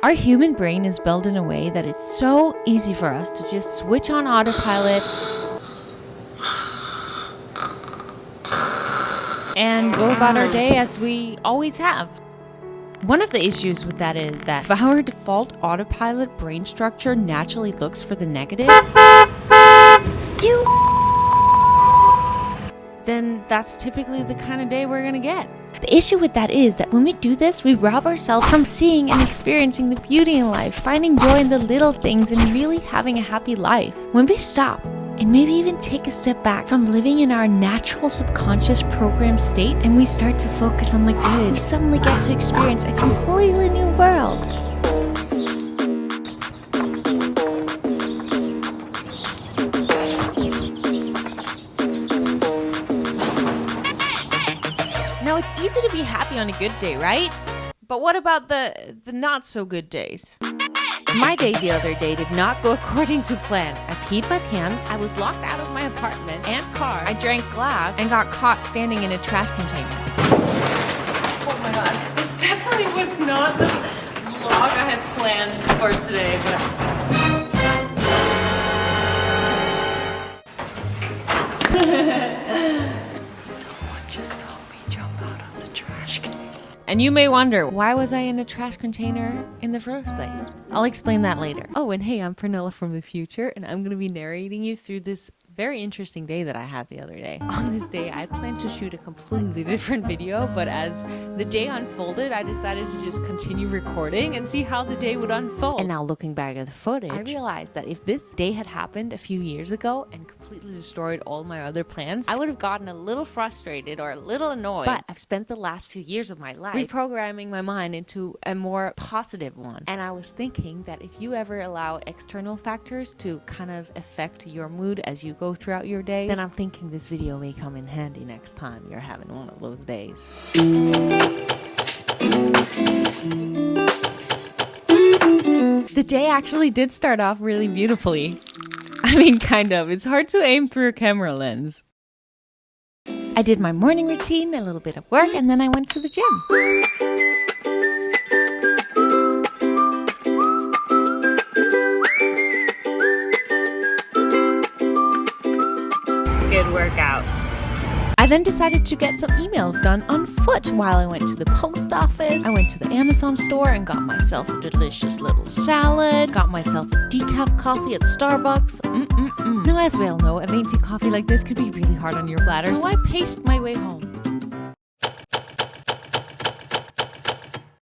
Our human brain is built in a way that it's so easy for us to just switch on autopilot and go about our day as we always have. One of the issues with that is that if our default autopilot brain structure naturally looks for the negative, then that's typically the kind of day we're gonna get. The issue with that is that when we do this, we rob ourselves from seeing and experiencing the beauty in life, finding joy in the little things, and really having a happy life. When we stop and maybe even take a step back from living in our natural subconscious program state and we start to focus on the good, we suddenly get to experience a completely new world. Now, it's easy to be happy on a good day, right? But what about the not so good days? My day the other day did not go according to plan. I peed my pants, I was locked out of my apartment and car, I drank glass, and got caught standing in a trash container. Oh my god, this definitely was not the vlog I had planned for today, Someone just saw me jump out of the trash can. And you may wonder, why was I in a trash container in the first place? I'll explain that later. Oh, and hey, I'm Pernilla from the future, and I'm going to be narrating you through this very interesting day that I had the other day. On this day, I planned to shoot a completely different video, but as the day unfolded, I decided to just continue recording and see how the day would unfold. And now looking back at the footage, I realized that if this day had happened a few years ago and completely destroyed all my other plans, I would have gotten a little frustrated or a little annoyed. But I've spent the last few years of my life reprogramming my mind into a more positive one. And I was thinking that if you ever allow external factors to kind of affect your mood as you go throughout your day, then I'm thinking this video may come in handy next time you're having one of those days. The day actually did start off really beautifully. I mean, kind of. It's hard to aim through a camera lens. I did my morning routine, a little bit of work, and then I went to the gym. Good workout. I then decided to get some emails done on foot while I went to the post office. I went to the Amazon store and got myself a delicious little salad, got myself a decaf coffee at Starbucks. Now, as we all know, a venti coffee like this could be really hard on your bladder, so I paced my way home.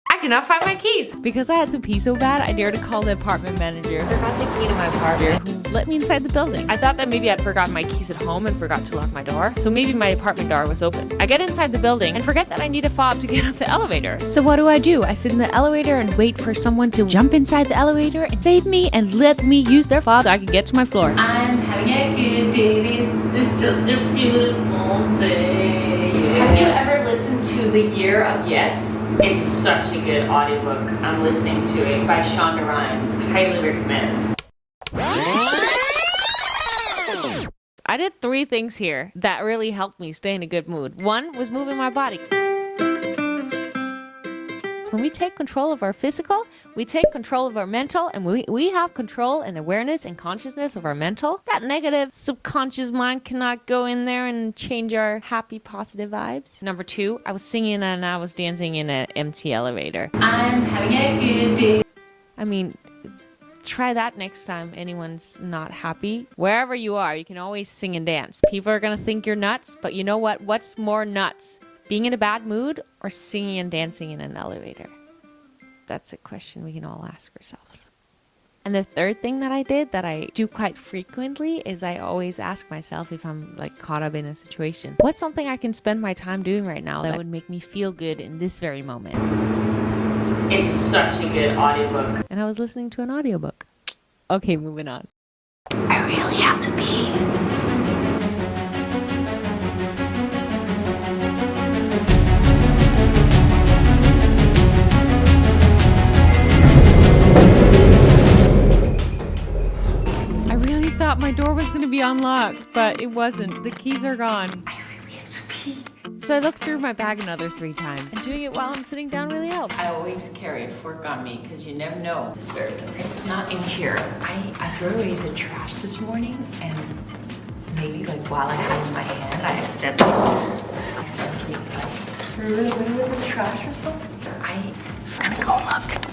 I cannot find my keys. Because I had to pee so bad, I dared to call the apartment manager. I forgot the key to my apartment. Who let me inside the building. I thought that maybe I'd forgotten my keys at home and forgot to lock my door, so maybe my apartment door was open. I get inside the building and forget that I need a fob to get up the elevator. So what do? I sit in the elevator and wait for someone to jump inside the elevator and save me and let me use their fob so I can get to my floor. I'm having a good day. This is such a beautiful day. Have you ever listened to The Year of Yes? It's such a good audiobook. I'm listening to it by Shonda Rhimes. Highly recommend. I did 3 things here that really helped me stay in a good mood. 1 was moving my body. When we take control of our physical, we take control of our mental, and we have control and awareness and consciousness of our mental. That negative subconscious mind cannot go in there and change our happy, positive vibes. Number 2, I was singing and I was dancing in an empty elevator. I'm having a good day. I mean, try that next time anyone's not happy. Wherever you are, you can always sing and dance. People are gonna think you're nuts, but you know what? What's more nuts? Being in a bad mood or singing and dancing in an elevator? That's a question we can all ask ourselves. And the 3rd thing that I did that I do quite frequently is I always ask myself if I'm like caught up in a situation, what's something I can spend my time doing right now that would make me feel good in this very moment? It's such a good audiobook. And I was listening to an audiobook. Okay, moving on. I really have to pee. thought my door was going to be unlocked, but it wasn't. The keys are gone. I really have to pee. So I looked through my bag another 3 times, and doing it while I'm sitting down really helps. I always carry a fork on me because you never know. Served. Okay, it's not in here. I threw away the trash this morning, and maybe like while I had it in my hand, I accidentally like threw it away with the trash or something. I'm gonna go look.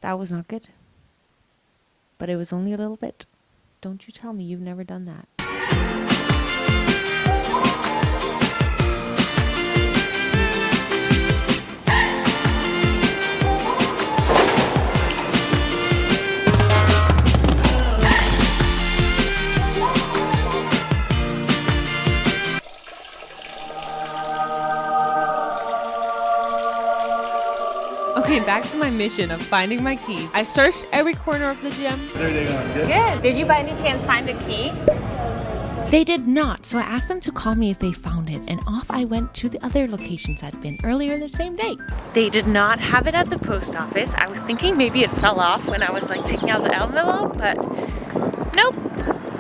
That was not good. But it was only a little bit. Don't you tell me you've never done that. Okay, back to my mission of finding my keys. I searched every corner of the gym. How's everything going? Good? Good. Did you by any chance find a key? They did not, so I asked them to call me if they found it, and off I went to the other locations I'd been earlier the same day. They did not have it at the post office. I was thinking maybe it fell off when I was like taking out the envelope, but nope.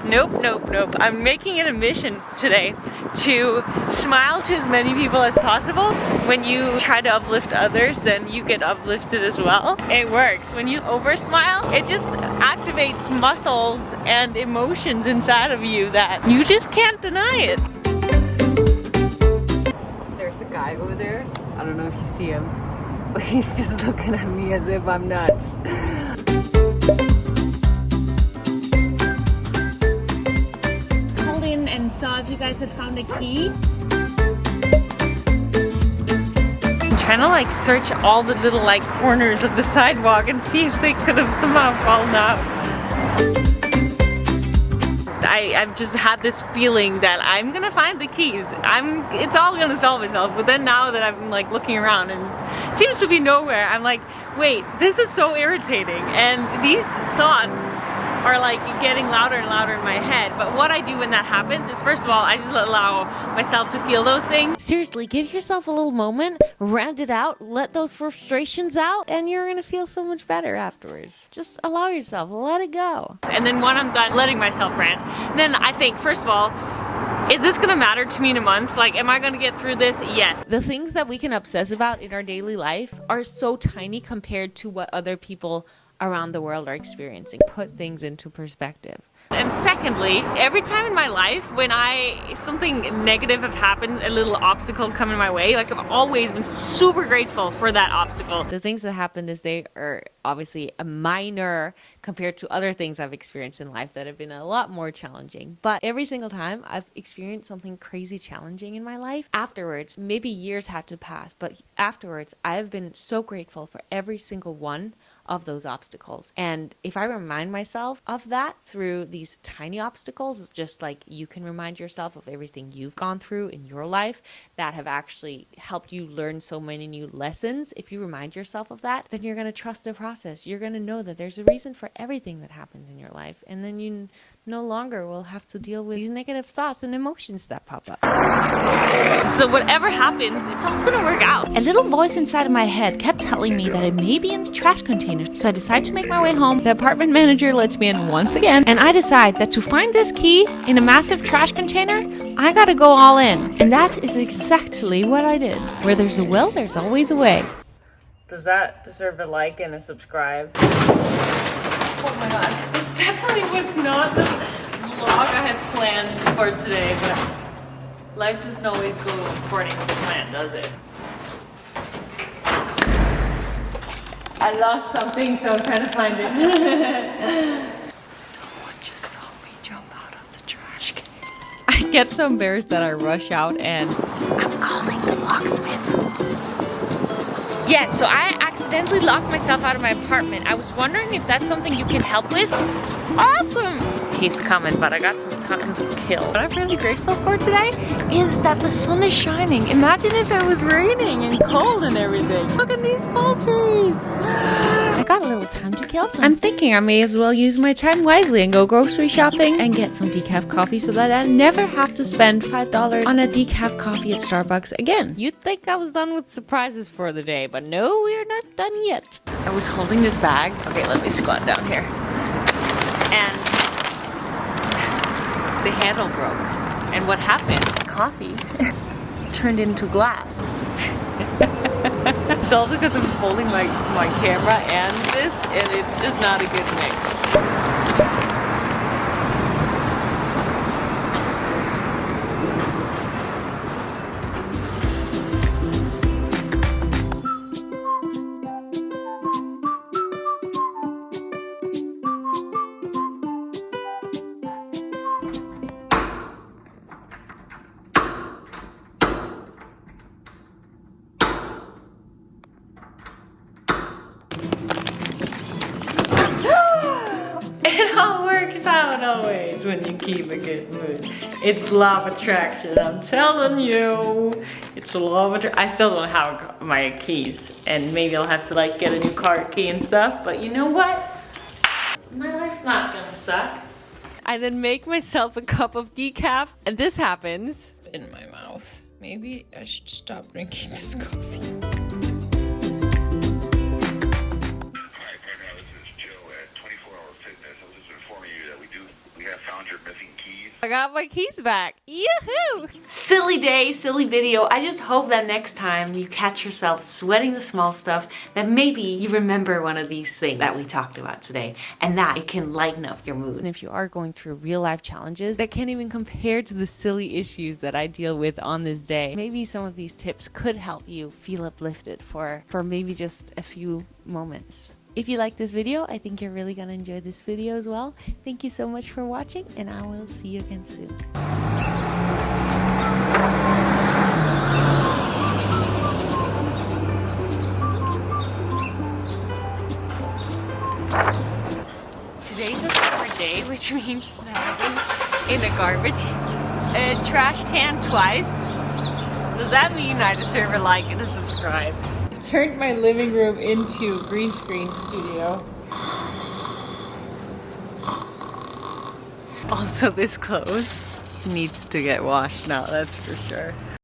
Nope. I'm making it a mission today to smile to as many people as possible. When you try to uplift others, then you get uplifted as well. It works. When you over smile, it just activates muscles and emotions inside of you that you just can't deny it. There's a guy over there. I don't know if you see him, but he's just looking at me as if I'm nuts. And saw if you guys had found a key. I'm trying to like search all the little like corners of the sidewalk and see if they could have somehow fallen out. I've just had this feeling that I'm gonna find the keys. It's all gonna solve itself. But then now that I'm like looking around and it seems to be nowhere, I'm like, wait, this is so irritating. And these thoughts are like getting louder and louder in my head. But what I do when that happens is, first of all, I just allow myself to feel those things. Seriously, give yourself a little moment, rant it out, let those frustrations out, and you're gonna feel so much better afterwards. Just allow yourself, let it go. And then when I'm done letting myself rant, then I think, first of all, is this gonna matter to me in a month? Like, am I gonna get through this? Yes. The things that we can obsess about in our daily life are so tiny compared to what other people around the world are experiencing. Put things into perspective. And secondly, every time in my life when something negative have happened, a little obstacle come in my way, like I've always been super grateful for that obstacle. The things that happened this day are obviously a minor compared to other things I've experienced in life that have been a lot more challenging. But every single time I've experienced something crazy challenging in my life, afterwards, maybe years had to pass, but afterwards I've been so grateful for every single one of those obstacles. And if I remind myself of that through these tiny obstacles, just like you can remind yourself of everything you've gone through in your life that have actually helped you learn so many new lessons. If you remind yourself of that, then you're going to trust the process. You're going to know that there's a reason for everything that happens in your life. And then you no longer will have to deal with these negative thoughts and emotions that pop up. So whatever happens, it's all going to work out. A little voice inside of my head kept telling me that it may be in the trash container. So I decide to make my way home. The apartment manager lets me in once again. And I decide that to find this key in a massive trash container, I gotta go all in. And that is exactly what I did. Where there's a will, there's always a way. Does that deserve a like and a subscribe? Oh my god, this definitely was not the vlog I had planned for today, but life doesn't always go according to plan, does it? I lost something, so I'm trying to find it. Someone just saw me jump out of the trash can. I get so embarrassed that I rush out and I'm calling the locksmith. Yeah, so I accidentally locked myself out of my apartment. I was wondering if that's something you can help with. Awesome! He's coming, but I got some time to kill. What I'm really grateful for today is that the sun is shining. Imagine if it was raining and cold and everything. Look at these palm trees. I got a little time to kill, so I'm thinking I may as well use my time wisely and go grocery shopping and get some decaf coffee so that I never have to spend $5 on a decaf coffee at Starbucks again. You'd think I was done with surprises for the day, but no, we're not done yet. I was holding this bag. Okay, let me squat down here. And the handle broke. And what happened? Coffee turned into glass. It's also because I'm holding my camera and this, and it's just not a good mix. It all works out always when you keep a good mood. It's law of attraction, I'm telling you. It's a law of attraction. I still don't have my keys, and maybe I'll have to like get a new car key and stuff, but you know what? My life's not gonna suck. I then make myself a cup of decaf, and this happens in my mouth. Maybe I should stop drinking this coffee. I got my keys back. Yoo-hoo! Silly day, silly video. I just hope that next time you catch yourself sweating the small stuff, that maybe you remember one of these things that we talked about today, and that it can lighten up your mood. And if you are going through real life challenges that can't even compare to the silly issues that I deal with on this day, maybe some of these tips could help you feel uplifted for maybe just a few moments. If you like this video, I think you're really gonna enjoy this video as well. Thank you so much for watching, and I will see you again soon. Today's a summer day, which means that I'm in a garbage trash can twice. Does that mean I deserve a like and a subscribe? Turned my living room into a green screen studio. Also, this clothes needs to get washed now, that's for sure.